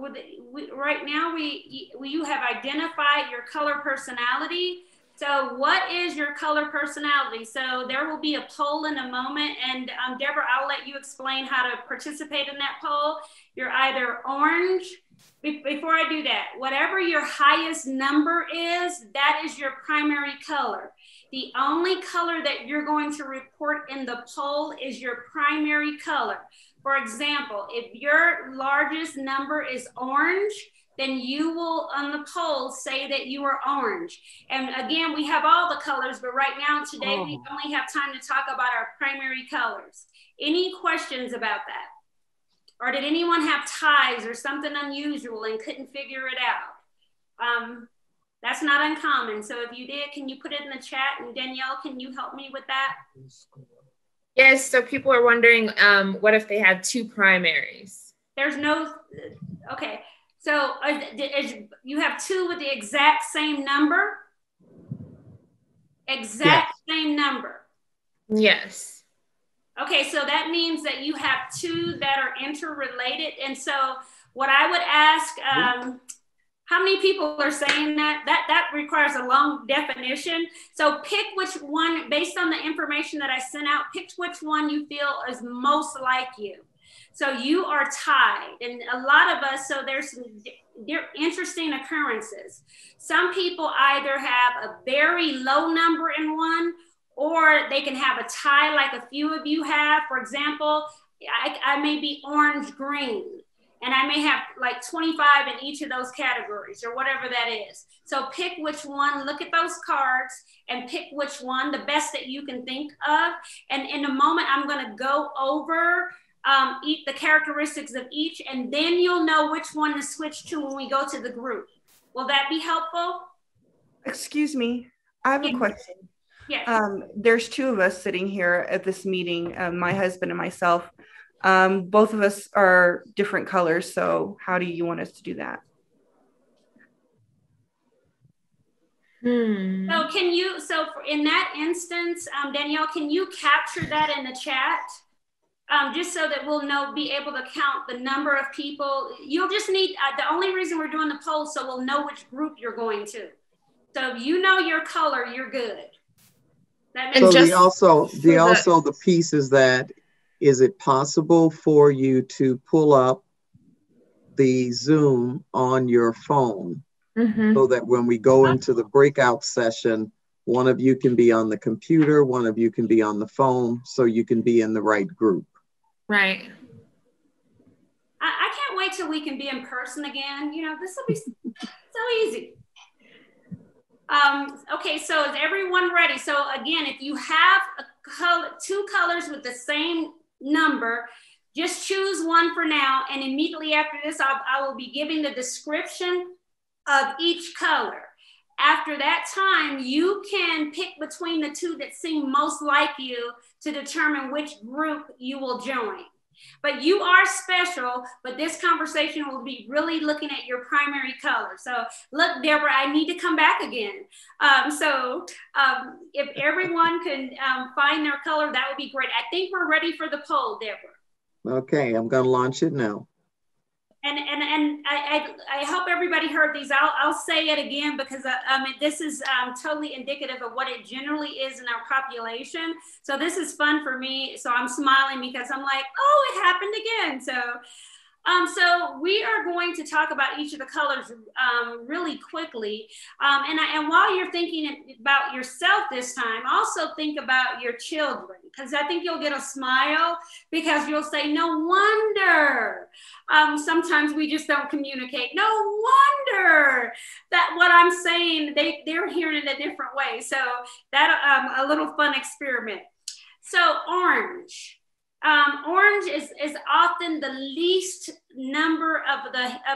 right now you have identified your color personality. So what is your color personality? So there will be a poll in a moment, and Deborah, I'll let you explain how to participate in that poll. You're either orange. Before I do that, whatever your highest number is, that is your primary color. The only color that you're going to report in the poll is your primary color. For example, if your largest number is orange, then you will on the poll say that you are orange. And again, we have all the colors, but right now today we only have time to talk about our primary colors. Any questions about that? Or did anyone have ties or something unusual and couldn't figure it out? That's not uncommon. So if you did, can you put it in the chat? And Danielle, can you help me with that? Yes, so people are wondering, what if they had two primaries? There's no, okay. So you have two with the exact same number? Exact same number? Yes. Okay, so that means that you have two that are interrelated. And so what I would ask, how many people are saying that? That requires a long definition. So pick which one, based on the information that I sent out, pick which one you feel is most like you. So you are tied. And a lot of us, so there's some interesting occurrences. Some people either have a very low number in one, or they can have a tie like a few of you have. For example, I may be orange green, and I may have like 25 in each of those categories or whatever that is. So pick which one, look at those cards and pick which one, the best that you can think of. And in a moment, I'm gonna go over the characteristics of each, and then you'll know which one to switch to when we go to the group. Will that be helpful? Excuse me, I have a question. Yes. There's two of us sitting here at this meeting, my husband and myself. Both of us are different colors. So how do you want us to do that? So can you, in that instance, Danielle, can you capture that in the chat? Just so that we'll be able to count the number of people. You'll just need, the only reason we're doing the poll, so we'll know which group you're going to. So if you know your color, you're good. So the piece is that, is it possible for you to pull up the Zoom on your phone so that when we go into the breakout session, one of you can be on the computer, one of you can be on the phone, so you can be in the right group? Right. I can't wait till we can be in person again. You know, this will be so easy. Okay, so is everyone ready? So again, if you have two colors with the same number, just choose one for now. And immediately after this, I will be giving the description of each color. After that time, you can pick between the two that seem most like you to determine which group you will join. But you are special, but this conversation will be really looking at your primary color. So look, Deborah, I need to come back again. If everyone can find their color, that would be great. I think we're ready for the poll, Deborah. Okay, I'm gonna launch it now. And I hope everybody heard these. I'll say it again because this is totally indicative of what it generally is in our population. So this is fun for me. So I'm smiling because I'm like, oh, it happened again. So we are going to talk about each of the colors really quickly. And while you're thinking about yourself this time, also think about your children, because I think you'll get a smile because you'll say, no wonder. Sometimes we just don't communicate. No wonder that what I'm saying, they're hearing it a different way. So that a little fun experiment. So orange. Orange is often the least number of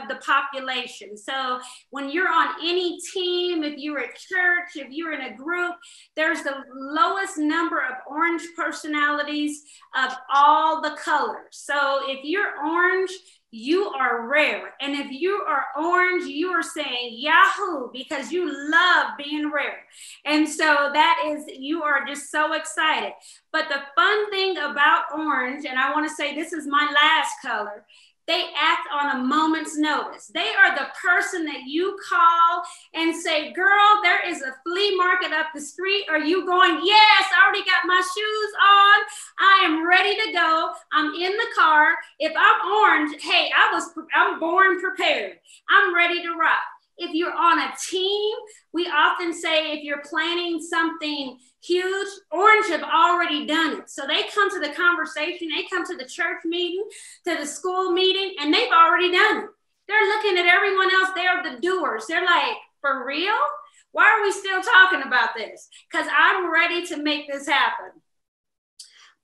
the population. So when you're on any team, if you're at church, if you're in a group, there's the lowest number of orange personalities of all the colors. So if you're orange, you are rare. And if you are orange, you are saying Yahoo because you love being rare. And so that is, you are just so excited. But the fun thing about orange, and I want to say this is my last color, They act on a moment's notice. They are the person that you call and say, girl, there is a flea market up the street. Are you going? Yes, I already got my shoes on. I am ready to go. I'm in the car. If I'm orange, hey, I'm born prepared. I'm ready to rock. If you're on a team, we often say if you're planning something huge, orange have already done it. So they come to the conversation, they come to the church meeting, to the school meeting, and they've already done it. They're looking at everyone else. They're the doers. They're like, for real? Why are we still talking about this? Because I'm ready to make this happen.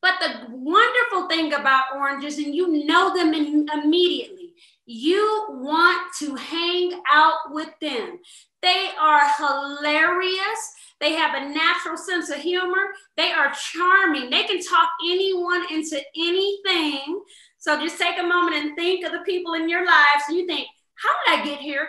But the wonderful thing about oranges, and you know them immediately, you want to hang out with them. They are hilarious. They have a natural sense of humor. They are charming. They can talk anyone into anything. So just take a moment and think of the people in your lives. And you think, how did I get here?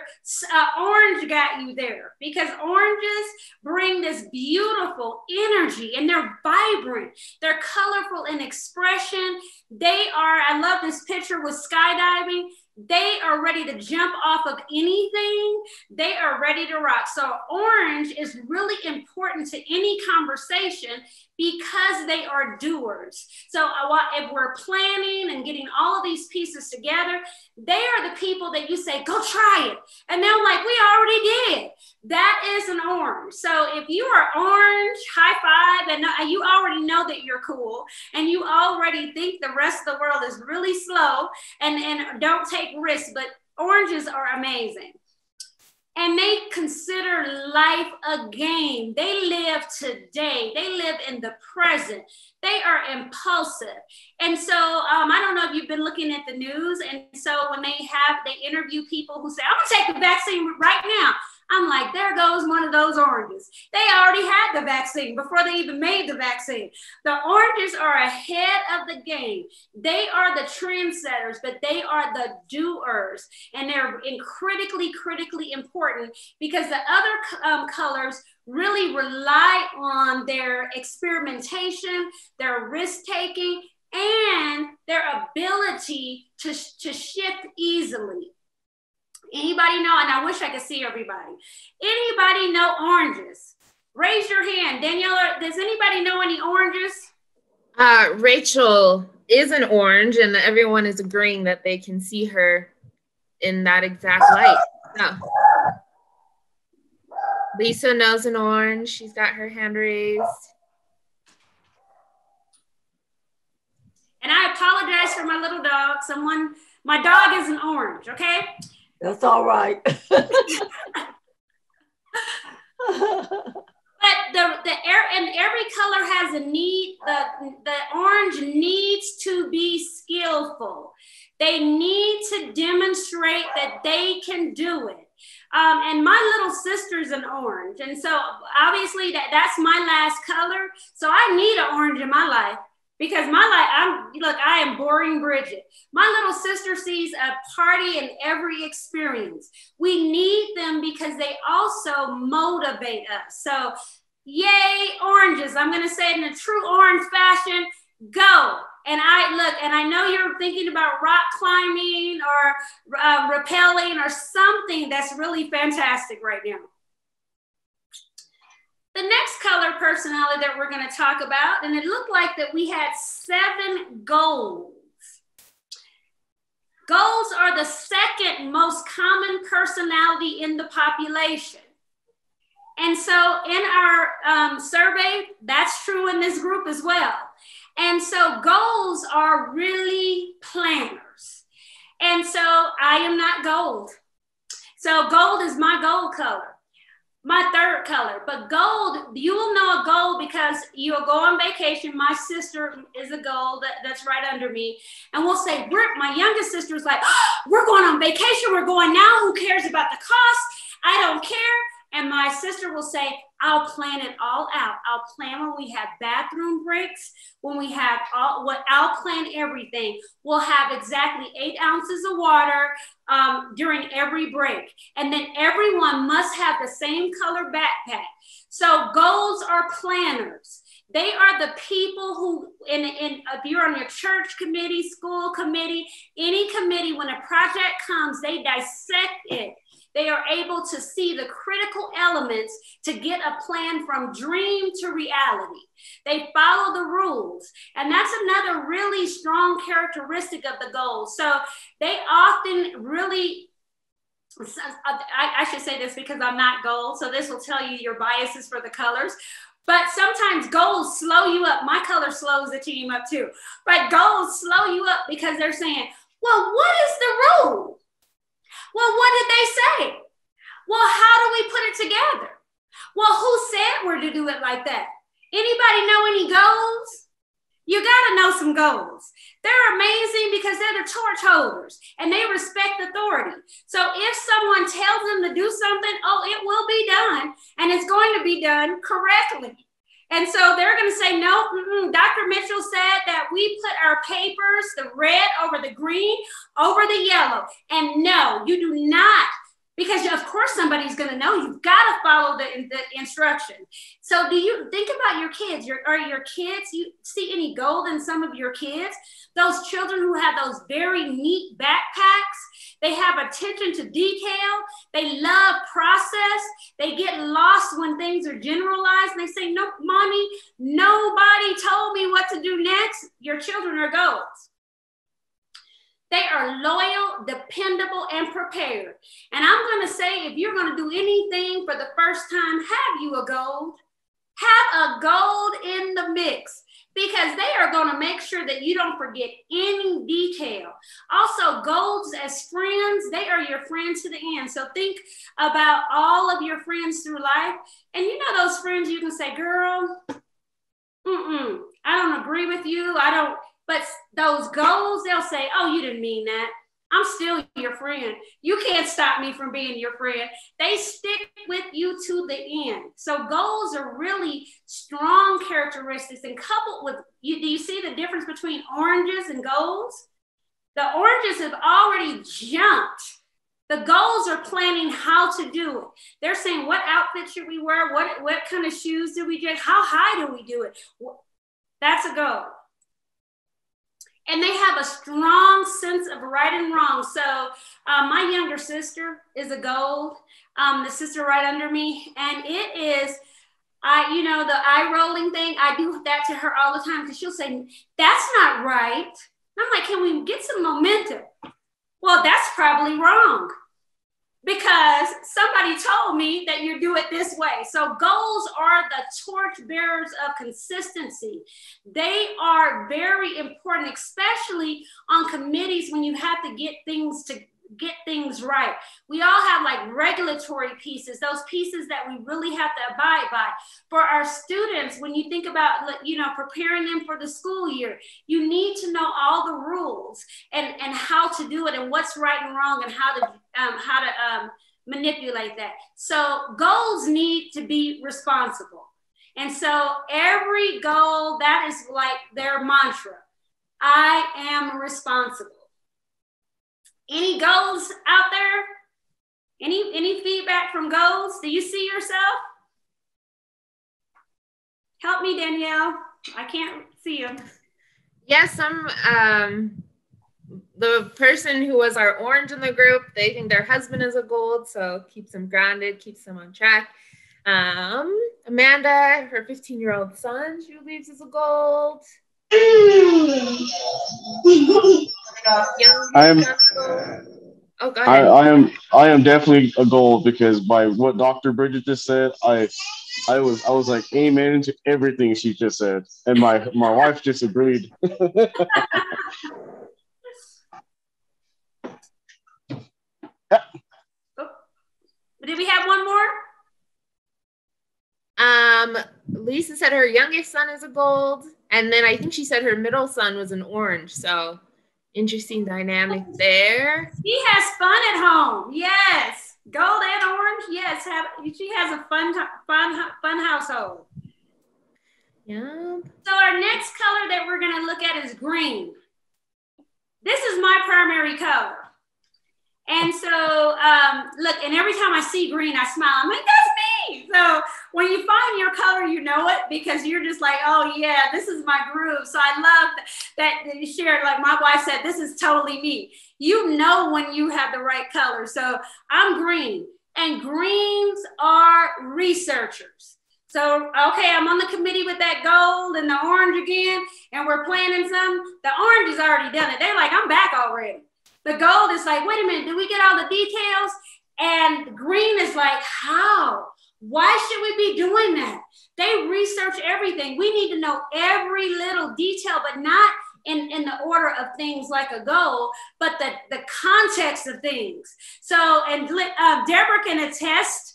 Orange got you there, because oranges bring this beautiful energy and they're vibrant. They're colorful in expression. They are, I love this picture with skydiving. They are ready to jump off of anything. They are ready to rock. So orange is really important to any conversation because they are doers. So if we're planning and getting all of these pieces together, they are the people that you say, go try it. And they're like, we already did. That is an orange. So if you are orange, high five, and you already know that you're cool, and you already think the rest of the world is really slow and don't take risks, but oranges are amazing. And they consider life a game. They live today. They live in the present. They are impulsive. And so I don't know if you've been looking at the news. And so when they interview people who say, I'm gonna take the vaccine right now. I'm like, there goes one of those oranges. They already had the vaccine before they even made the vaccine. The oranges are ahead of the game. They are the trendsetters, but they are the doers. And they're critically important, because the other colors really rely on their experimentation, their risk-taking, and their ability to shift easily. Anybody know? And I wish I could see everybody. Anybody know oranges? Raise your hand. Danielle, does anybody know any oranges? Rachel is an orange, and everyone is agreeing that they can see her in that exact light. So, Lisa knows an orange. She's got her hand raised. And I apologize for my little dog. My dog is an orange, okay? That's all right. But every color has a need. The orange needs to be skillful. They need to demonstrate that they can do it. And my little sister's an orange. And so obviously that's my last color. So I need an orange in my life. Because I am boring Bridget. My little sister sees a party in every experience. We need them because they also motivate us. So yay, oranges. I'm gonna say it in a true orange fashion, go. And I know you're thinking about rock climbing or rappelling or something that's really fantastic right now. The next color personality that we're going to talk about, and it looked like that we had 7 goals. Goals are the second most common personality in the population. And so in our survey, that's true in this group as well. And so goals are really planners. And so I am not gold. So gold is my gold color. My third color, but gold, you will know a gold because you'll go on vacation. My sister is a gold that's right under me. And we'll say, my youngest sister's like, oh, we're going on vacation. We're going now. Who cares about the cost? I don't care. And my sister will say, I'll plan it all out. I'll plan when we have bathroom breaks, when we have I'll plan everything. We'll have exactly 8 ounces of water during every break. And then everyone must have the same color backpack. So goals are planners. They are the people who, if you're on your church committee, school committee, any committee, when a project comes, they dissect it. They are able to see the critical elements to get a plan from dream to reality. They follow the rules. And that's another really strong characteristic of the goals. So they often really, I should say this because I'm not gold, so this will tell you your biases for the colors. But sometimes goals slow you up. My color slows the team up too. But goals slow you up because they're saying, well, what is the rule? Well, what did they say? Well, how do we put it together? Well, who said we're to do it like that? Anybody know any goals? You gotta know some goals. They're amazing because they're the torch holders and they respect authority. So if someone tells them to do something, oh, it will be done and it's going to be done correctly. And so they're going to say, no, Dr. Mitchell said that we put our papers, the red over the green, over the yellow. And no, you do not, because of course somebody's going to know. You've got to follow the instruction. So do you think about your kids? Are your kids, you see any gold in some of your kids? Those children who have those very neat backpacks, they have attention to detail. They love process. They get lost when things are generalized. And they say, no, mommy, nobody told me what to do next. Your children are golds. They are loyal, dependable, and prepared. And I'm going to say, if you're going to do anything for the first time, have you a gold. Have a gold in the mix, because they are going to make sure that you don't forget any detail. Also, golds as friends, they are your friends to the end. So think about all of your friends through life. And you know those friends you can say, girl, I don't agree with you. I don't. But those goals, they'll say, oh, you didn't mean that. I'm still your friend. You can't stop me from being your friend. They stick with you to the end. So goals are really strong characteristics, and coupled with, do you see the difference between oranges and golds? The oranges have already jumped. The goals are planning how to do it. They're saying, what outfit should we wear? What kind of shoes do we get? How high do we do it? That's a goal. And they have a strong sense of right and wrong. So my younger sister is a gold, the sister right under me. And it is, the eye rolling thing, I do that to her all the time because she'll say, that's not right. And I'm like, can we get some momentum? Well, that's probably wrong, because somebody told me that you do it this way. So goals are the torch bearers of consistency. They are very important, especially on committees when you have to get things right. We all have like regulatory pieces, those pieces that we really have to abide by. For our students, when you think about, preparing them for the school year, you need to know all the rules and how to do it and what's right and wrong and how to manipulate that. So goals need to be responsible. And so every goal, that is like their mantra. I am responsible. Any goals out there? Any feedback from goals? Do you see yourself? Help me, Danielle. I can't see you. Yes, I'm the person who was our orange in the group. They think their husband is a gold, so keeps them grounded, keeps them on track. Amanda, her 15-year-old son, she believes is a gold. I am definitely a gold, because by what Dr. Bridget just said, I was like amen to everything she just said, and my wife just agreed. Did we have one more? Lisa said her youngest son is a gold, and then I think she said her middle son was an orange. So interesting dynamic there. She has fun at home. Yes, gold and orange. Yes, she has a fun household. Yeah. So our next color that we're going to look at is green. This is my primary color. And so, look, and every time I see green, I smile. I'm like, that's me. So when you find your color, you know it, because you're just like, oh yeah, this is my groove. So I love that you shared, like my wife said, this is totally me. You know when you have the right color. So I'm green, and greens are researchers. So, okay, I'm on the committee with that gold and the orange again, and we're planning some. The orange has already done it. They're like, I'm back already. The gold is like, wait a minute, did we get all the details? And green is like, how? Why should we be doing that? They research everything. We need to know every little detail, but not in the order of things like a goal, but the context of things. So, and Deborah can attest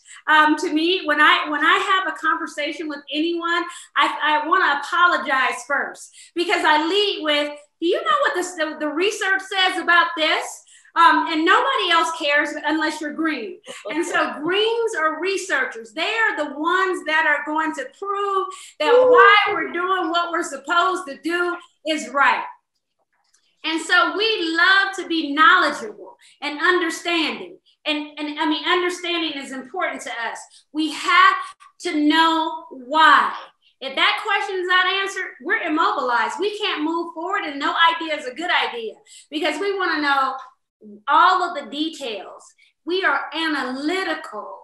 to me, when I have a conversation with anyone, I want to apologize first, because I lead with, do you know what the research says about this? And nobody else cares unless you're green. And so greens are researchers. They are the ones that are going to prove that why we're doing what we're supposed to do is right. And so we love to be knowledgeable and understanding. And I mean, understanding is important to us. We have to know why. If that question is not answered, we're immobilized. We can't move forward, and no idea is a good idea, because we want to know all of the details. We are analytical.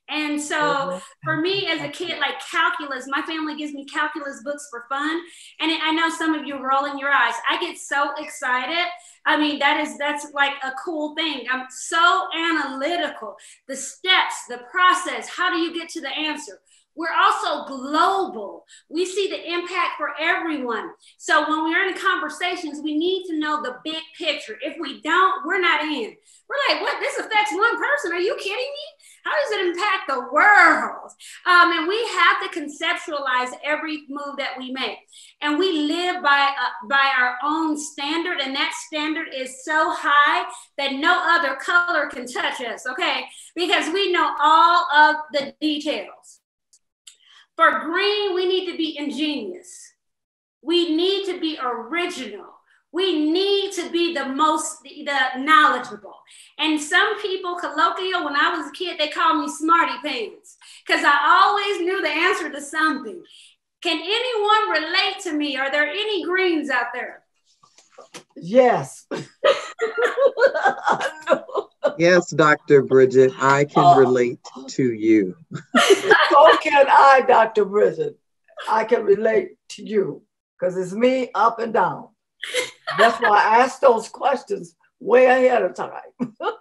And so for me as a kid, like calculus, my family gives me calculus books for fun. And I know some of you are rolling your eyes. I get so excited. I mean, that's like a cool thing. I'm so analytical. The steps, the process, how do you get to the answer? We're also global. We see the impact for everyone. So when we're in conversations, we need to know the big picture. If we don't, we're not in. We're like, what? This affects one person? Are you kidding me? How does it impact the world? And we have to conceptualize every move that we make. And we live by our own standard. And that standard is so high that no other color can touch us, okay? Because we know all of the details. For green, we need to be ingenious. We need to be original. We need to be the knowledgeable. And some people, colloquial, when I was a kid, they called me smarty pants, because I always knew the answer to something. Can anyone relate to me? Are there any greens out there? Yes. Yes, Dr. Bridget, I can relate to you. So can I, Dr. Bridget. I can relate to you, because it's me up and down. That's why I asked those questions way ahead of time. But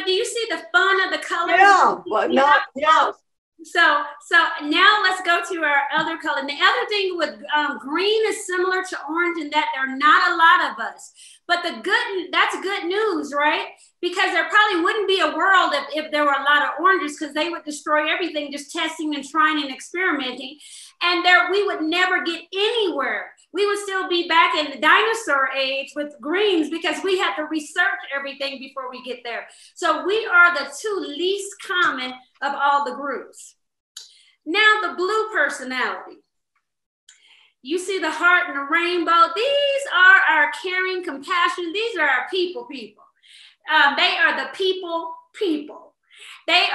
do you see the fun of the colors? Yeah, but not, yeah. So now let's go to our other color. And the other thing with green is similar to orange in that there are not a lot of us. But that's good news, right? Because there probably wouldn't be a world if there were a lot of oranges, because they would destroy everything, just testing and trying and experimenting. And we would never get anywhere. We would still be back in the dinosaur age with greens, because we had to research everything before we get there. So we are the two least common of all the groups. Now the blue personality. You see the heart and the rainbow. These are our caring, compassion. These are our people. They are the people. They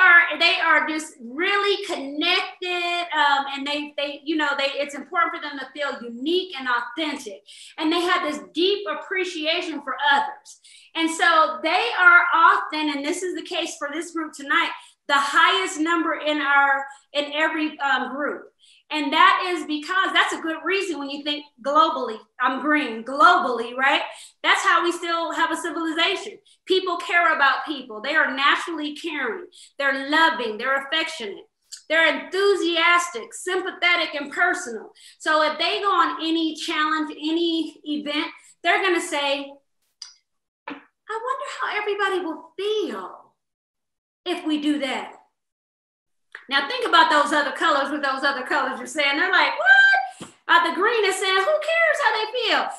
are just really connected, and it's important for them to feel unique and authentic. And they have this deep appreciation for others. And so they are often, and this is the case for this group tonight, the highest number in every group. And that is because that's a good reason when you think globally. I'm green, globally, right? That's how we still have a civilization. People care about people. They are naturally caring. They're loving. They're affectionate. They're enthusiastic, sympathetic, and personal. So if they go on any challenge, any event, they're going to say, I wonder how everybody will feel if we do that. Now think about those other colors with those other colors you're saying. They're like, what? The green is saying, who cares how they feel?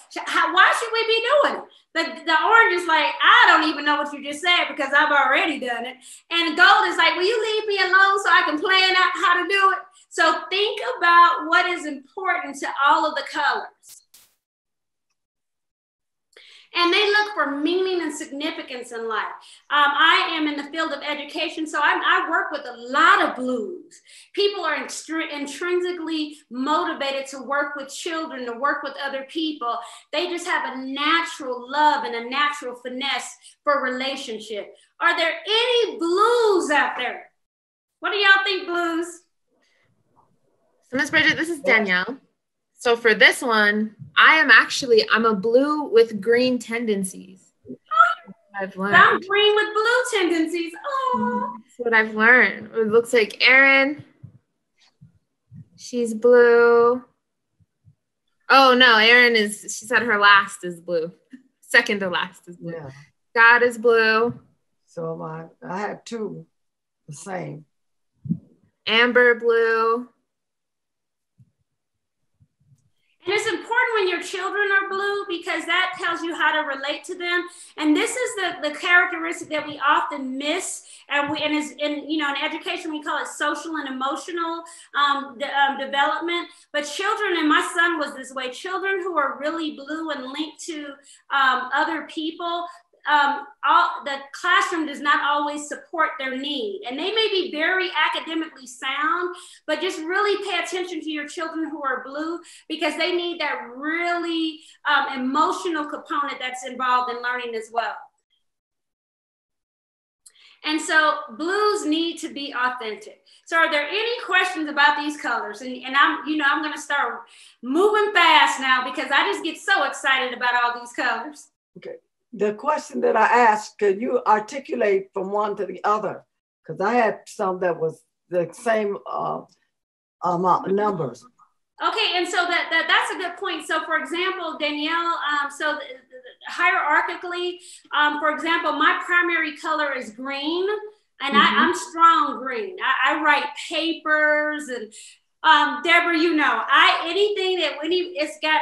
Why should we be doing it? The orange is like, I don't even know what you just said because I've already done it. And gold is like, will you leave me alone so I can plan out how to do it? So think about what is important to all of the colors. And they look for meaning and significance in life. I am in the field of education, so I work with a lot of blues. People are intrinsically motivated to work with children, to work with other people. They just have a natural love and a natural finesse for relationship. Are there any blues out there? What do y'all think, blues? So Ms. Bridget, this is Danielle. So for this one, I'm a blue with green tendencies. I've learned. I'm green with blue tendencies. Oh, that's what I've learned. It looks like Erin. She's blue. Oh no, Erin she said her last is blue. Second to last is blue. Yeah. God is blue. So I have two, the same. Amber blue. And it's important when your children are blue because that tells you how to relate to them. And this is the characteristic that we often miss. And in education, we call it social and emotional development. But children, and my son was this way, children who are really blue and linked to other people, the classroom does not always support their need. And they may be very academically sound, but just really pay attention to your children who are blue because they need that really emotional component that's involved in learning as well. And so blues need to be authentic. So are there any questions about these colors? And I'm going to start moving fast now because I just get so excited about all these colors. Okay. The question that I asked, could you articulate from one to the other? Because I had some that was the same numbers. Okay, and so that's a good point. So for example, Danielle, hierarchically, for example, my primary color is green, and I'm strong green. I write papers and Deborah,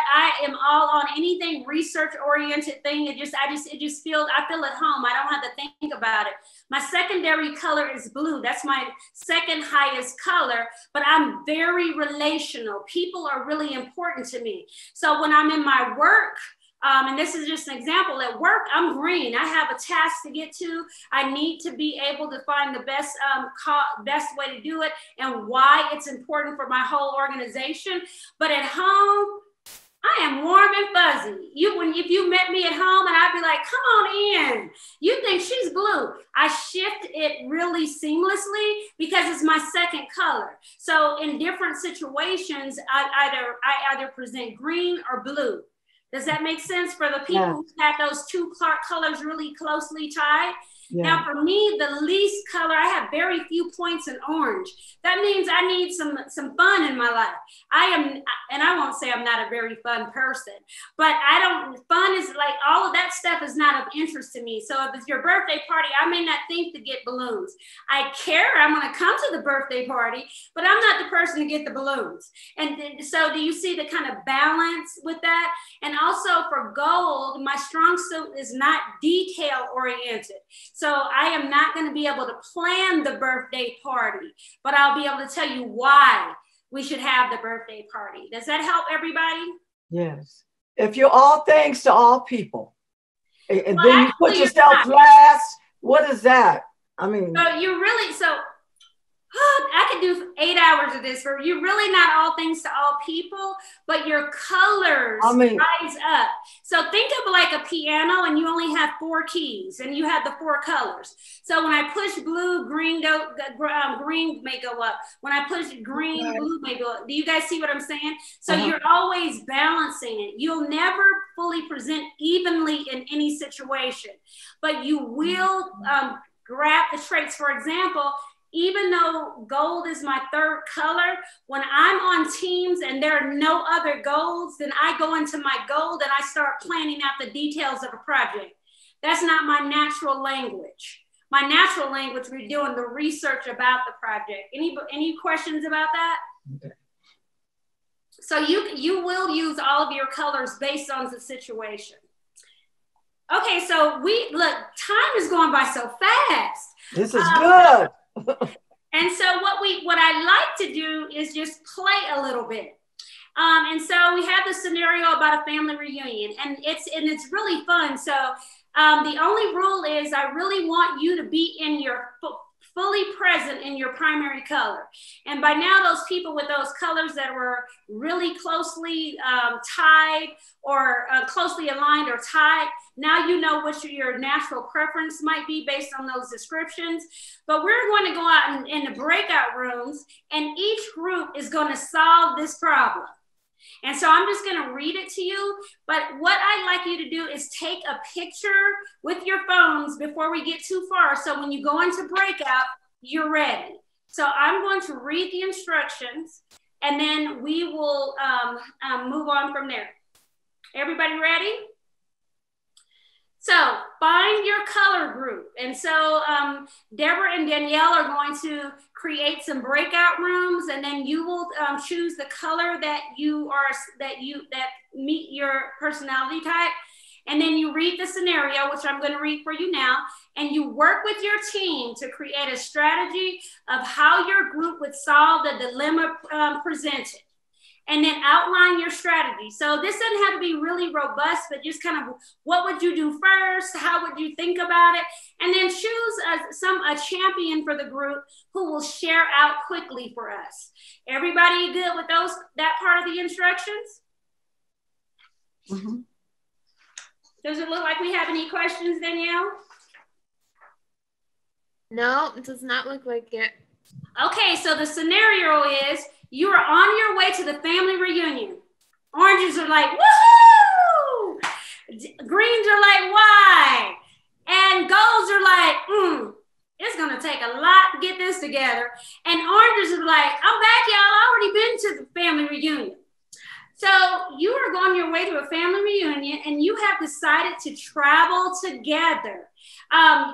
I am all on anything research oriented thing. I feel at home. I don't have to think about it. My secondary color is blue. That's my second highest color, but I'm very relational. People are really important to me. So when I'm in my work, and this is just an example, at work, I'm green. I have a task to get to. I need to be able to find the best way to do it and why it's important for my whole organization. But at home, I am warm and fuzzy. If you met me at home and I'd be like, come on in. You think she's blue. I shift it really seamlessly because it's my second color. So in different situations, I either present green or blue. Does that make sense for the people who have those two colors really closely tied? Yeah. Now, for me, the least color, I have very few points in orange. That means I need some fun in my life. And I won't say I'm not a very fun person, but fun is like, all of that stuff is not of interest to me. So if it's your birthday party, I may not think to get balloons. I care, I'm gonna come to the birthday party, but I'm not the person to get the balloons. And so do you see the kind of balance with that? And also for gold, my strong suit is not detail oriented. So I am not going to be able to plan the birthday party, but I'll be able to tell you why we should have the birthday party. Does that help everybody? Yes. If you're all things to all people, and then you put yourself last, what is that? I mean, I could do 8 hours of this, where you're really not all things to all people, but your colors rise up. So think of like a piano and you only have 4 keys and you have the 4 colors. So when I push blue, green may go up. When I push green, blue may go up. Do you guys see what I'm saying? So you're always balancing it. You'll never fully present evenly in any situation, but you will grab the traits. For example, even though gold is my 3rd color, when I'm on teams and there are no other golds, then I go into my gold and I start planning out the details of a project. That's not my natural language. My natural language, we're doing the research about the project. Any questions about that? Okay. So you will use all of your colors based on the situation. Okay, so time is going by so fast. This is good. And so what I like to do is just play a little bit. And so we have this scenario about a family reunion, and it's really fun. So the only rule is I really want you to be in your fully present in your primary color. And by now, those people with those colors that were really closely tied or closely aligned or tied, now you know what your natural preference might be based on those descriptions. But we're going to go out in the breakout rooms, and each group is going to solve this problem. And so I'm just going to read it to you. But what I'd like you to do is take a picture with your phones before we get too far. So when you go into breakout, you're ready. So I'm going to read the instructions, and then we will move on from there. Everybody ready? So find your color group. And so Deborah and Danielle are going to create some breakout rooms, and then you will choose the color that meet your personality type. And then you read the scenario, which I'm going to read for you now, and you work with your team to create a strategy of how your group would solve the dilemma presented. And then outline your strategy. So this doesn't have to be really robust, but just kind of what would you do first? How would you think about it? And then choose a champion for the group who will share out quickly for us. Everybody good with that part of the instructions? Mm-hmm. Does it look like we have any questions, Danielle? No, it does not look like it. Okay, so the scenario is you are on your way to the family reunion. Oranges are like, woohoo! Greens are like, why? And golds are like, it's gonna take a lot to get this together. And oranges are like, I'm back, y'all. I already been to the family reunion. So you are going your way to a family reunion, and you have decided to travel together.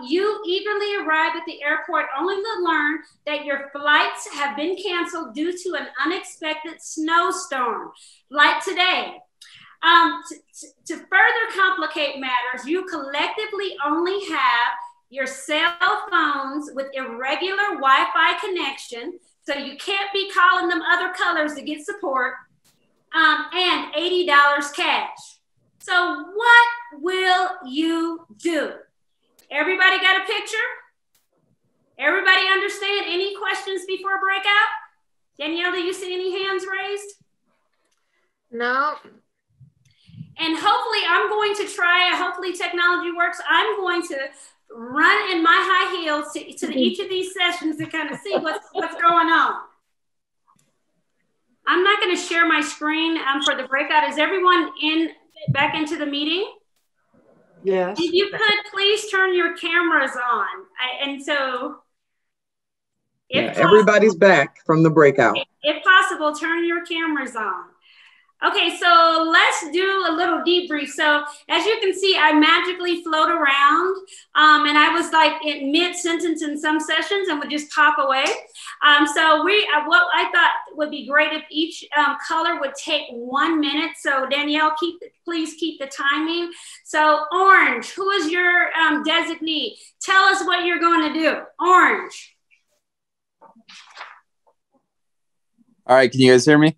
You eagerly arrive at the airport only to learn that your flights have been canceled due to an unexpected snowstorm, like today. To further complicate matters, you collectively only have your cell phones with irregular Wi-Fi connection, so you can't be calling them other colors to get support, and $80 cash. So what will you do? Everybody got a picture? Everybody understand? Any questions before breakout? Danielle, do you see any hands raised? No. And hopefully I'm going to try, hopefully technology works. I'm going to run in my high heels to each of these sessions to kind of see what's going on. I'm not going to share my screen for the breakout. Is everyone back into the meeting? Yes. If you could please turn your cameras on. Everybody's back from the breakout. If possible, turn your cameras on. Okay, so let's do a little debrief. So as you can see, I magically float around, and I was like in mid-sentence in some sessions and would just pop away. So what I thought would be great if each color would take 1 minute. So Danielle, please keep the timing. So orange, who is your designee? Tell us what you're going to do. Orange. All right, can you guys hear me?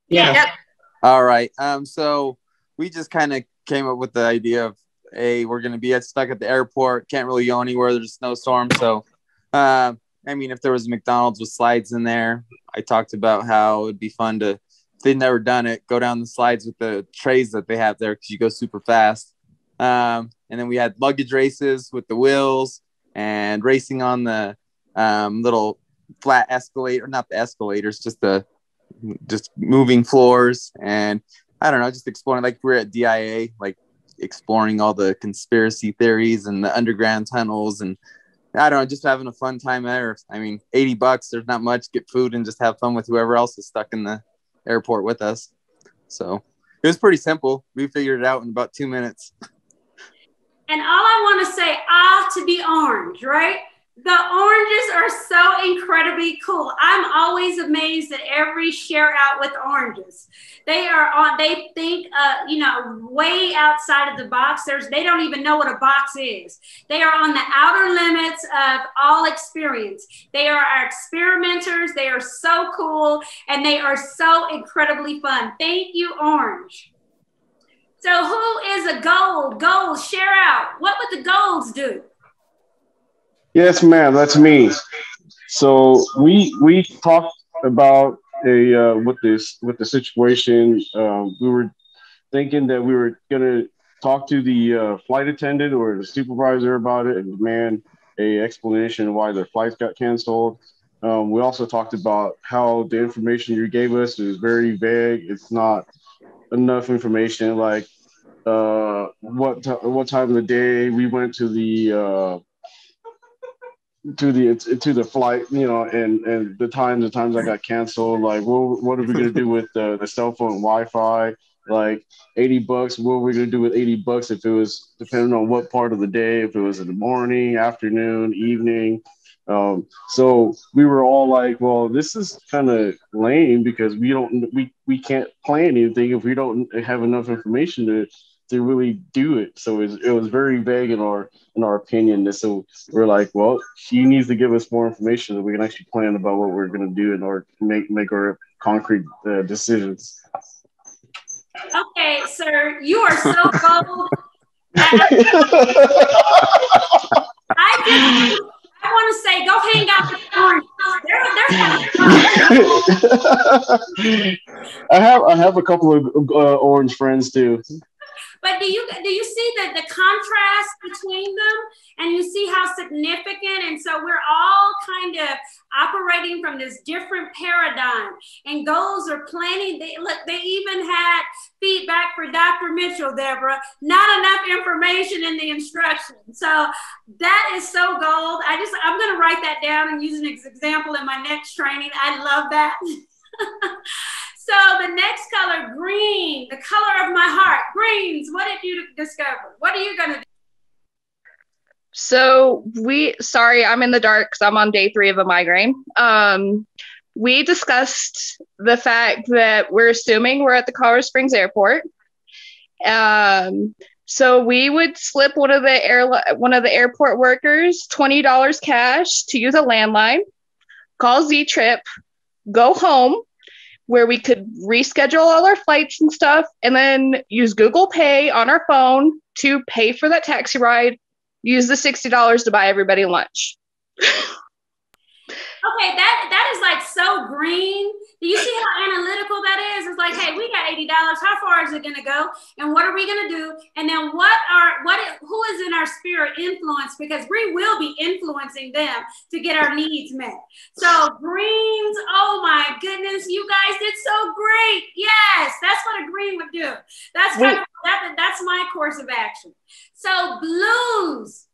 Yeah. Yep. All right. So we just kind of came up with the idea of, hey, we're going to be stuck at the airport. Can't really go anywhere. There's a snowstorm. So, I mean, if there was a McDonald's with slides in there, I talked about how it'd be fun to, if they'd never done it, go down the slides with the trays that they have there because you go super fast. And then we had luggage races with the wheels and racing on the little flat escalator, not the escalators, just moving floors. And I don't know, just exploring, like we're at DIA, like exploring all the conspiracy theories and the underground tunnels, and I don't know, just having a fun time there. I mean, $80, there's not much, get food and just have fun with whoever else is stuck in the airport with us. So it was pretty simple. We figured it out in about 2 minutes. And all I want to say, to be orange, right? The oranges are so incredibly cool. I'm always amazed at every share out with oranges. They are on, they think, you know, way outside of the box. They don't even know what a box is. They are on the outer limits of all experience. They are our experimenters. They are so cool and they are so incredibly fun. Thank you, Orange. So who is a gold? Gold, share out. What would the golds do? Yes, ma'am, that's me. So we talked about a with the situation. We were thinking that we were gonna talk to the flight attendant or the supervisor about it and demand a explanation why their flights got canceled. We also talked about how the information you gave us is very vague. It's not enough information, like what time of the day we went to the flight, you know, and the times I got canceled. Like, what are we gonna do with the cell phone Wi-Fi? Like $80. What are we gonna do with $80 if it was depending on what part of the day? If it was in the morning, afternoon, evening. So we were all like, well, this is kind of lame because we can't plan anything if we don't have enough information to really do it. So it was very vague in our opinion. And so we're like, well, she needs to give us more information so we can actually plan about what we're going to do in order to make our concrete decisions. Okay, sir, you are so bold. I want to say, go hang out with orange. I have a couple of orange friends too. But do you see the contrast between them, and you see how significant? And so we're all kind of operating from this different paradigm. And goals are planning. They even had feedback for Dr. Mitchell, Deborah. Not enough information in the instructions. So that is so gold. I'm going to write that down and use an example in my next training. I love that. So the next color, green, the color of my heart. Greens, what did you discover? What are you going to do? So sorry, I'm in the dark because I'm on day 3 of a migraine. We discussed the fact that we're assuming we're at the Colorado Springs airport. So we would slip one of the airport workers $20 cash to use a landline, call Z-Trip, go home, where we could reschedule all our flights and stuff, and then use Google Pay on our phone to pay for that taxi ride, use the $60 to buy everybody lunch. Okay, that is like so green. Do you see how analytical that is? It's like, hey, we got $80. How far is it going to go? And what are we going to do? And then who is in our spirit influence? Because we will be influencing them to get our needs met. So greens, oh my goodness, you guys did so great. Yes, that's what a green would do. That's my course of action. So blues,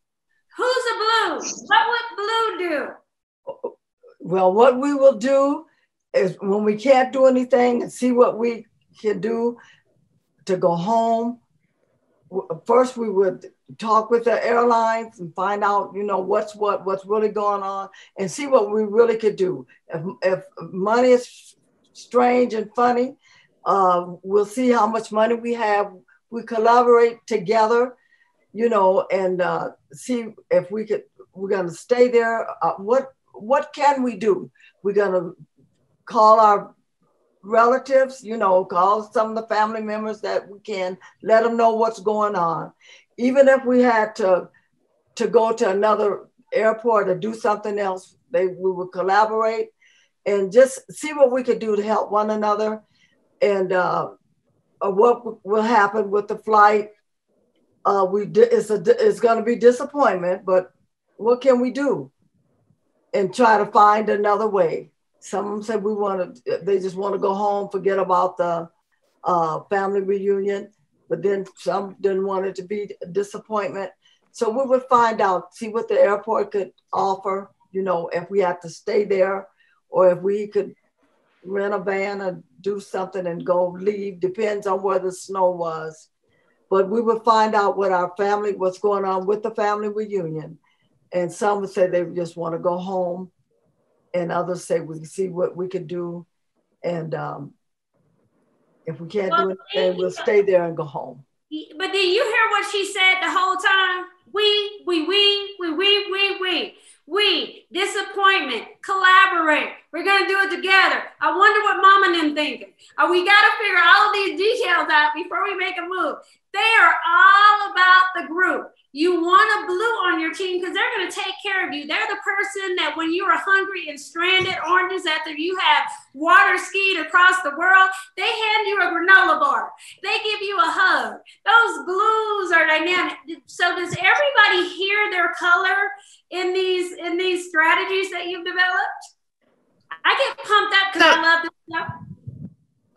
who's a blue? What would blue do? Well, what we will do is when we can't do anything and see what we can do to go home, first we would talk with the airlines and find out, you know, what's really going on and see what we really could do. If money is strange and funny, we'll see how much money we have. We collaborate together, you know, and see if we're going to stay there. What can we do? We're going to call our relatives, you know, call some of the family members that we can, let them know what's going on. Even if we had to go to another airport or do something else, we would collaborate and just see what we could do to help one another. And what will happen with the flight. It's going to be disappointment, but what can we do? And try to find another way. Some of them said they just want to go home, forget about the family reunion, but then some didn't want it to be a disappointment. So we would find out, see what the airport could offer, you know, if we had to stay there or if we could rent a van or do something and leave, depends on where the snow was. But we would find out what's going on with the family reunion. And some would say they just want to go home, and others say we can see what we could do. And if we can't do anything, we'll stay there and go home. But did you hear what she said the whole time? We, disappointment, collaborate. We're going to do it together. I wonder what mama and them thinking. We got to figure all of these details out before we make a move. They are all about the group. You want a blue on your team because they're going to take care of you. They're the person that when you are hungry and stranded oranges after you have water skied across the world, they hand you a granola bar. They give you a hug. Those blues are dynamic. So does everybody hear their color in these strategies that you've developed? I get pumped up because I love this stuff.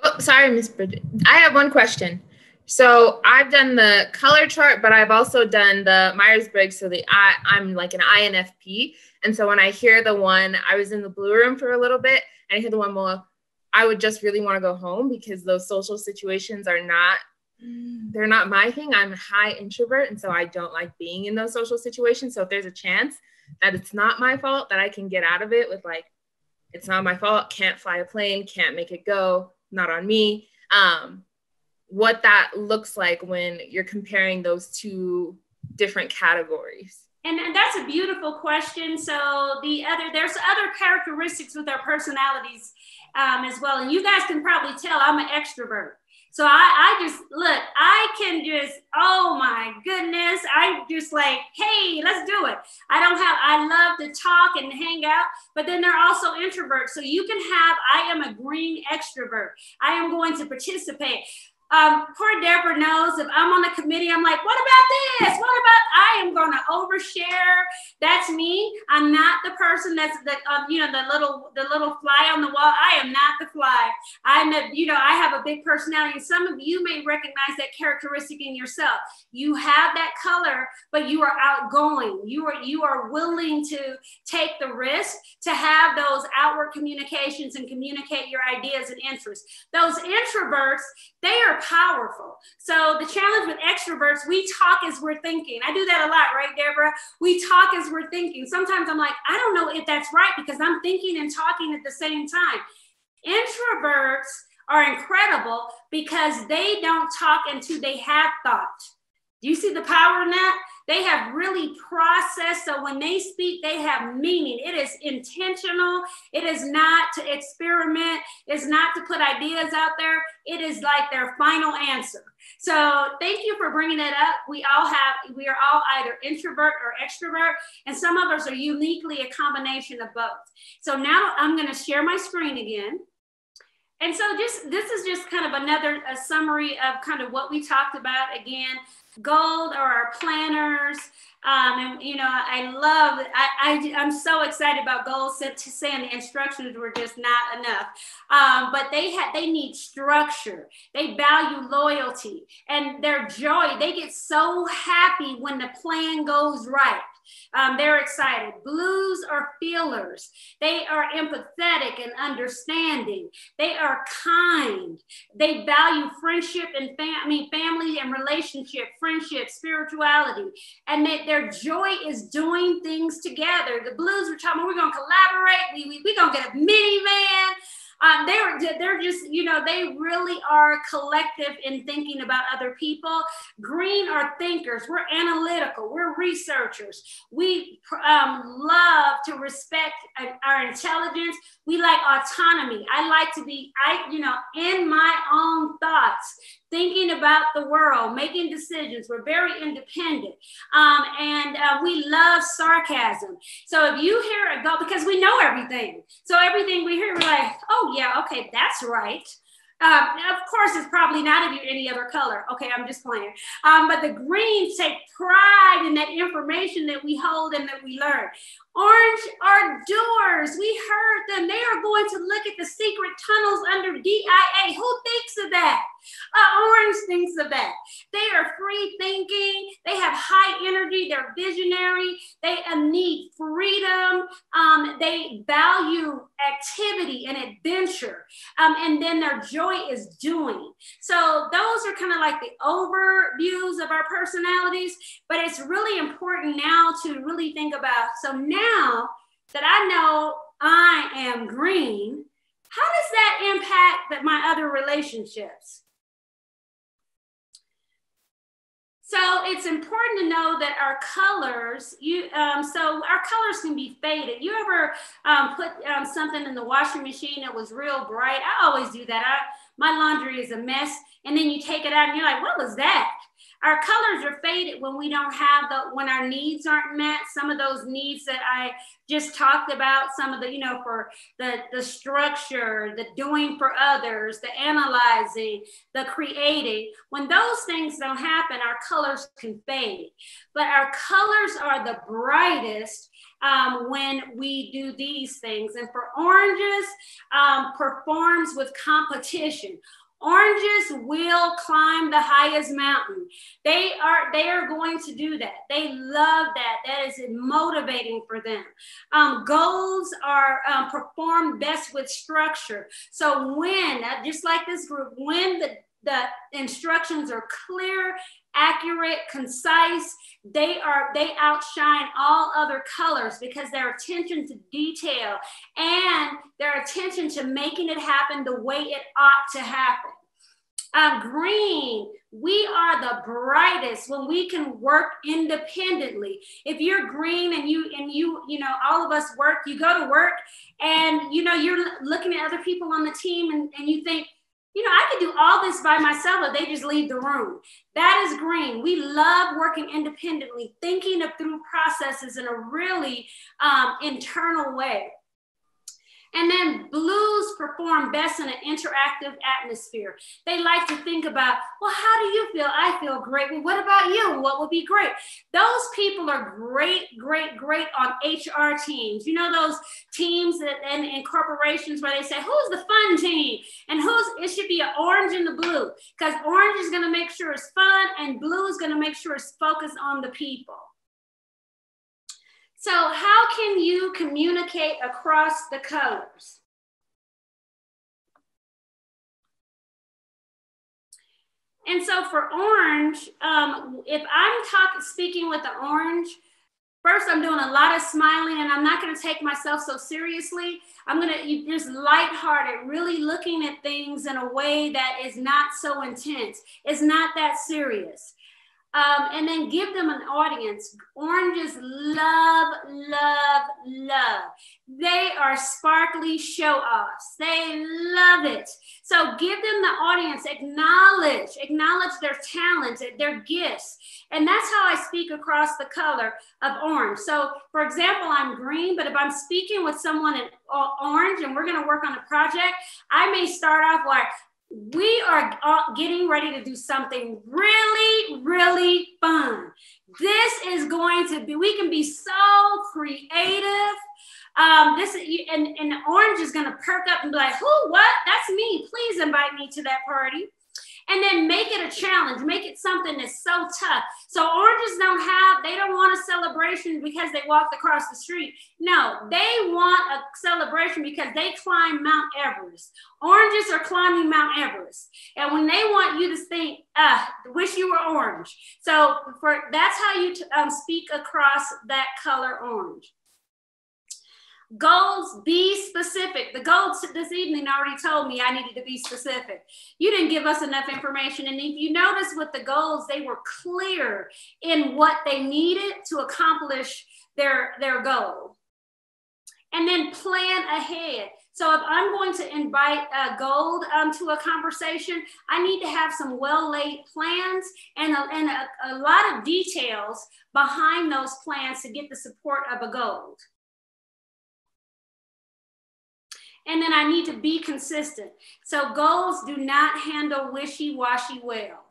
Oh, sorry, Miss Bridget. I have one question. So I've done the color chart, but I've also done the Myers-Briggs. So I'm like an INFP. And so when I hear the one, I was in the blue room for a little bit, and I hear the one, well, I would just really want to go home because those social situations they're not my thing. I'm a high introvert. And so I don't like being in those social situations. So if there's a chance that it's not my fault, that I can get out of it with like, it's not my fault, can't fly a plane, can't make it go, not on me. What that looks like when you're comparing those two different categories. And that's a beautiful question. So there's other characteristics with our personalities as well. And you guys can probably tell I'm an extrovert. So I just, look, oh my goodness. I'm just like, hey, let's do it. I love to talk and hang out, but then they're also introverts. So you can have, I am a green extrovert. I am going to participate. Poor Deborah knows if I'm on the committee, I'm like, what about this? I am going to overshare. That's me. I'm not the person that's the little fly on the wall. I am not the fly. I have a big personality. And some of you may recognize that characteristic in yourself. You have that color, but you are outgoing. You are willing to take the risk to have those outward communications and communicate your ideas and interests. Those introverts, they are powerful. So the challenge with extroverts, we talk as we're thinking. I do that a lot, right, Deborah? We talk as we're thinking. Sometimes I'm like, I don't know if that's right because I'm thinking and talking at the same time. Introverts are incredible because they don't talk until they have thought. Do you see the power in that? They have really processed. So when they speak, they have meaning. It is intentional. It is not to experiment. It's not to put ideas out there. It is like their final answer. So thank you for bringing that up. We are all either introvert or extrovert, and some of us are uniquely a combination of both. So now I'm going to share my screen again. And so this is just kind of a summary of kind of what we talked about. Again, gold are our planners. I'm so excited about goals, saying the instructions were just not enough. But they need structure. They value loyalty and their joy. They get so happy when the plan goes right. They're excited. Blues are feelers. They are empathetic and understanding. They are kind. They value friendship and family and relationship, friendship, spirituality. And their joy is doing things together. The blues were talking, we're going to collaborate. We're going to get a minivan. They're just, they really are collective in thinking about other people. Green are thinkers. We're analytical. We're researchers. We love to respect our intelligence. We like autonomy. I like to be, in my own thoughts, thinking about the world, making decisions. We're very independent. And we love sarcasm. So if you hear a goal, because we know everything. So everything we hear, we're like, oh yeah, okay, that's right. Of course, it's probably not any other color. Okay, I'm just playing. But the greens take pride in that information that we hold and that we learn. Orange are doers. We heard them. They are going to look at the secret tunnels under DIA. Who thinks of that? Orange thinks of that. They are free thinking. They have high energy. They're visionary. They need freedom. they value activity and adventure, and then their joy is doing. So those are kind of like the overviews of our personalities, but it's really important now to really think about, so now that I know I am green, how does that impact my other relationships? So it's important to know that our colors, so our colors can be faded. You ever put something in the washing machine that was real bright? I always do that. My laundry is a mess, and then you take it out and you're like, what was that? Our colors are faded when we don't have when our needs aren't met. Some of those needs that I just talked about, some of the, for the structure, the doing for others, the analyzing, the creating. When those things don't happen, our colors can fade. But our colors are the brightest when we do these things. And for oranges, performs with competition. Oranges will climb the highest mountain. They are going to do that. They love that. That is motivating for them. Golds are performed best with structure. So when, just like this group, when the instructions are clear, accurate, concise, they outshine all other colors because their attention to detail and their attention to making it happen the way it ought to happen. Green, we are the brightest when we can work independently. If you're green and you all of us work, you go to work and you're looking at other people on the team and you think, I could do all this by myself if they just leave the room. That is green. We love working independently, thinking through processes in a really internal way. And then blues perform best in an interactive atmosphere. They like to think about, well, how do you feel? I feel great. Well, what about you? What would be great? Those people are great, great, great on HR teams. Those teams in corporations where they say, who's the fun team? And it should be an orange and the blue, because orange is going to make sure it's fun and blue is going to make sure it's focused on the people. So how can you communicate across the colors? And so for orange, if I'm speaking with the orange, first I'm doing a lot of smiling and I'm not going to take myself so seriously. I'm going to just lighthearted, really looking at things in a way that is not so intense. It's not that serious. And then give them an audience. Oranges love, love, love. They are sparkly show-offs. They love it. So give them the audience, acknowledge their talents, their gifts. And that's how I speak across the color of orange. So for example, I'm green, but if I'm speaking with someone in orange and we're gonna work on a project, I may start off like, we are getting ready to do something really, really fun. This is going to be, we can be so creative. And orange is going to perk up and be like, who, what? That's me. Please invite me to that party. And then make it a challenge, make it something that's so tough. So oranges they don't want a celebration because they walked across the street. No, they want a celebration because they climbed Mount Everest. Oranges are climbing Mount Everest. And when they want you to think, wish you were orange. So that's how you speak across that color orange. Goals, be specific. The goals this evening already told me I needed to be specific. You didn't give us enough information. And if you notice with the goals, they were clear in what they needed to accomplish their goal. And then plan ahead. So if I'm going to invite Gold to a conversation, I need to have some well-laid plans and a lot of details behind those plans to get the support of a Gold. And then I need to be consistent. So goals do not handle wishy-washy well.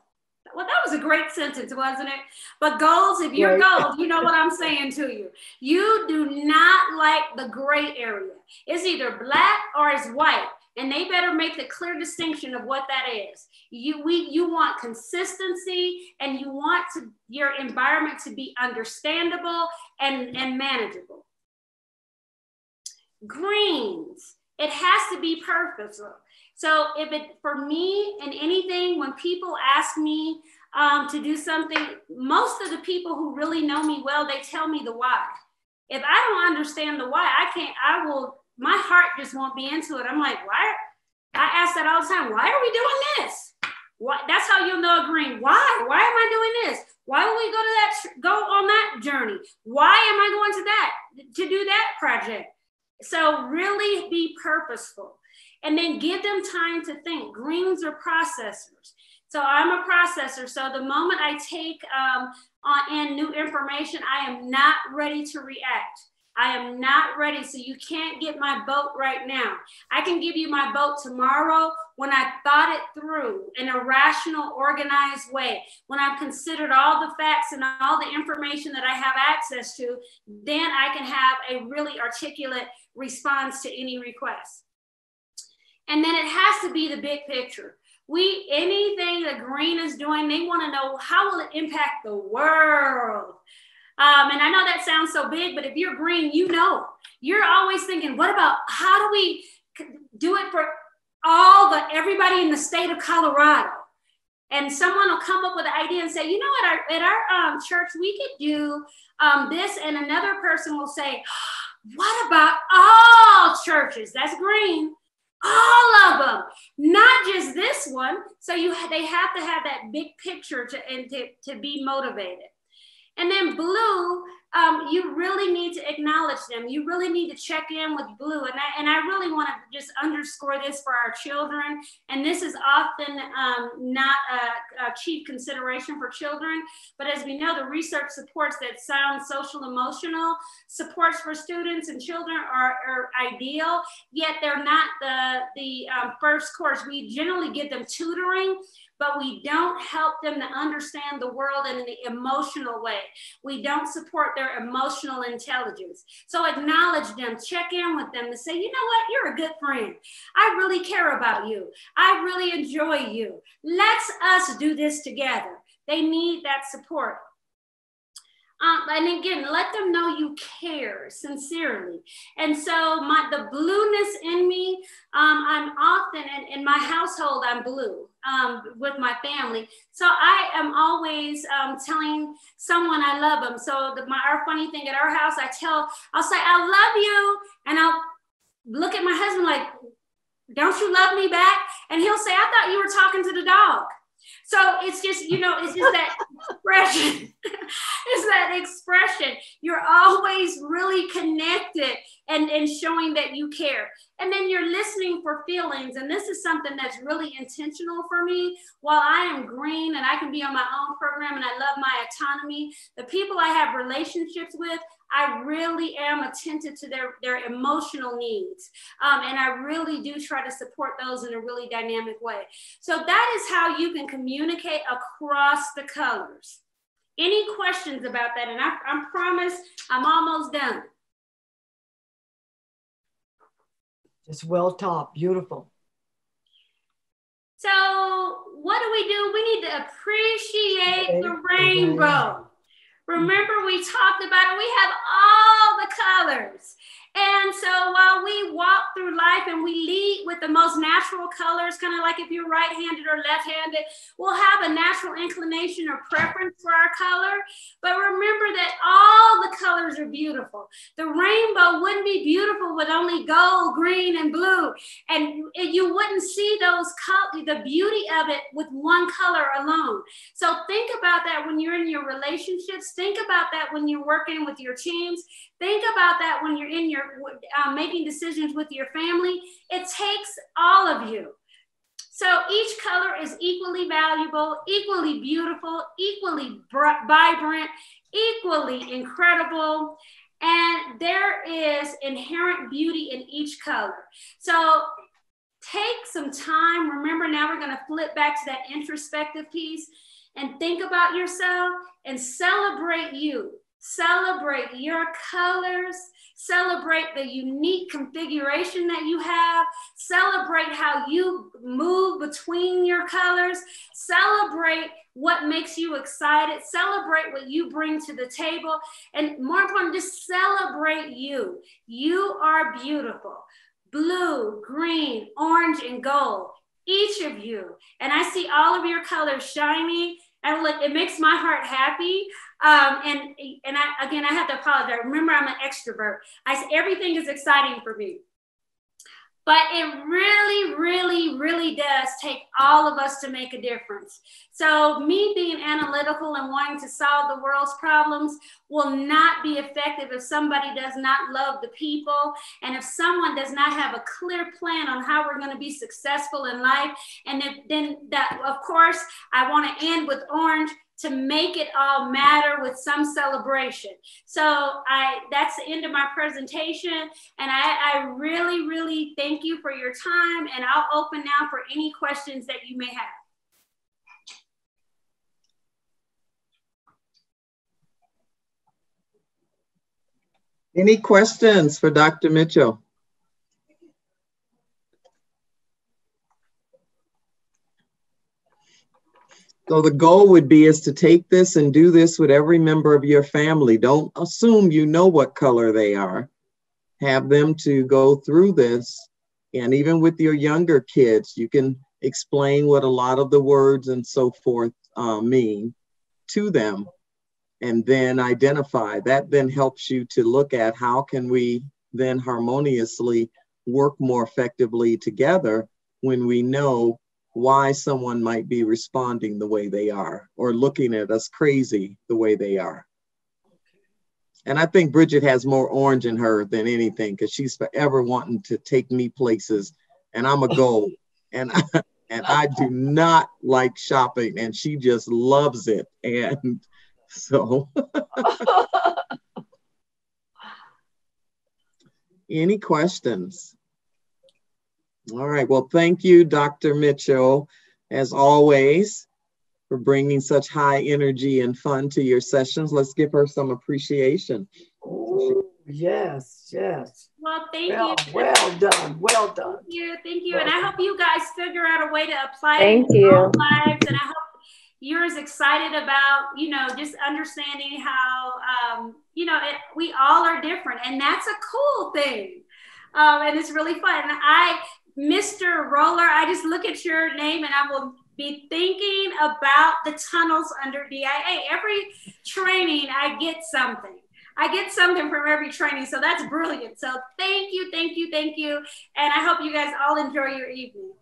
Well, that was a great sentence, wasn't it? But goals, if you're gold, you know what I'm saying to you. You do not like the gray area. It's either black or it's white. And they better make the clear distinction of what that is. You want consistency, and you want your environment to be understandable and manageable. Greens, it has to be purposeful. So for me and anything, when people ask me to do something, most of the people who really know me well, they tell me the why. If I don't understand the why, my heart just won't be into it. I'm like, why? I ask that all the time. Why are we doing this? Why? That's how you'll know a green. Why? Why am I doing this? Why will we go on that journey? Why am I going to do that project? So really be purposeful, and then give them time to think. Greens are processors. So I'm a processor. So the moment I take in new information, I am not ready to react. I am not ready. So you can't get my vote right now. I can give you my vote tomorrow when I thought it through in a rational, organized way. When I've considered all the facts and all the information that I have access to, then I can have a really articulate response to any request. And then it has to be the big picture. Anything that green is doing, they want to know, how will it impact the world? And I know that sounds so big, but if you're green, you're always thinking, what about, how do we do it for everybody in the state of Colorado? And someone will come up with an idea and say, you know, at our church, we could do this. And another person will say, what about all churches? That's green. All of them, not just this one. So they have to have that big picture to be motivated. And then blue, you really need to acknowledge them. You really need to check in with blue. And I really want to just underscore this for our children. And this is often not a chief consideration for children. But as we know, the research supports that sound, social, emotional supports for students and children are ideal, yet they're not the first course. We generally give them tutoring, but we don't help them to understand the world in an emotional way. We don't support their emotional intelligence. So acknowledge them, check in with them to say, you know what, you're a good friend. I really care about you. I really enjoy you. Let's us do this together. They need that support. And again, let them know you care sincerely. And so the blueness in me, I'm often, in my household, I'm blue with my family. So I am always telling someone I love them. So our funny thing at our house, I'll say, I love you. And I'll look at my husband like, don't you love me back? And he'll say, I thought you were talking to the dog. So it's just, it's just that expression. It's that expression. You're always really connected and showing that you care. And then you're listening for feelings. And this is something that's really intentional for me. While I am green and I can be on my own program and I love my autonomy, the people I have relationships with, I really am attentive to their emotional needs. And I really do try to support those in a really dynamic way. So that is how you can communicate across the colors. Any questions about that? And I promise I'm almost done. It's well taught, beautiful. So what do? We need to appreciate the rainbow. Remember, we talked about it. We have all the colors. And so while we walk through life and we lead with the most natural colors, kind of like if you're right-handed or left-handed, we'll have a natural inclination or preference for our color. But remember that all the colors are beautiful. The rainbow wouldn't be beautiful with only gold, green, and blue. And you wouldn't see the beauty of it with one color alone. So think about that when you're in your relationships. Think about that when you're working with your teams. Think about that when you're in your making decisions with your family. It takes all of you. So each color is equally valuable, equally beautiful, equally vibrant, equally incredible. And there is inherent beauty in each color. So take some time. Remember, now we're going to flip back to that introspective piece and think about yourself and celebrate you. Celebrate your colors, celebrate the unique configuration that you have, Celebrate how you move between your colors. Celebrate what makes you excited. Celebrate what you bring to the table. And more important, just celebrate you. You are beautiful. Blue, green, orange, and gold. Each of you. And I see all of your colors shining. And look, it makes my heart happy. And I have to apologize. Remember, I'm an extrovert. Everything is exciting for me. But it really, really, really does take all of us to make a difference. So me being analytical and wanting to solve the world's problems will not be effective if somebody does not love the people, and if someone does not have a clear plan on how we're going to be successful in life. And then of course, I want to end with orange, to make it all matter with some celebration. So that's the end of my presentation. And I really, really thank you for your time. And I'll open now for any questions that you may have. Any questions for Dr. Mitchell? So the goal would be is to take this and do this with every member of your family. Don't assume you know what color they are. Have them to go through this. And even with your younger kids, you can explain what a lot of the words and so forth mean to them, and then identify. That then helps you to look at how can we then harmoniously work more effectively together when we know why someone might be responding the way they are or looking at us crazy the way they are. And I think Bridget has more orange in her than anything, because she's forever wanting to take me places, and I'm a gold, and I do not like shopping, and she just loves it. And so any questions? All right, well, thank you, Dr. Mitchell, as always, for bringing such high energy and fun to your sessions. Let's give her some appreciation. Oh, yes, yes. Well, thank you. Well done, well done. Thank you. And I hope you guys figure out a way to apply Thank it in you. your own lives. And I hope you're as excited about, just understanding how, we all are different. And that's a cool thing. And it's really fun. And Mr. Roller, I just look at your name and I will be thinking about the tunnels under DIA. Every training, I get something. I get something from every training. So that's brilliant. So thank you, thank you, thank you. And I hope you guys all enjoy your evening.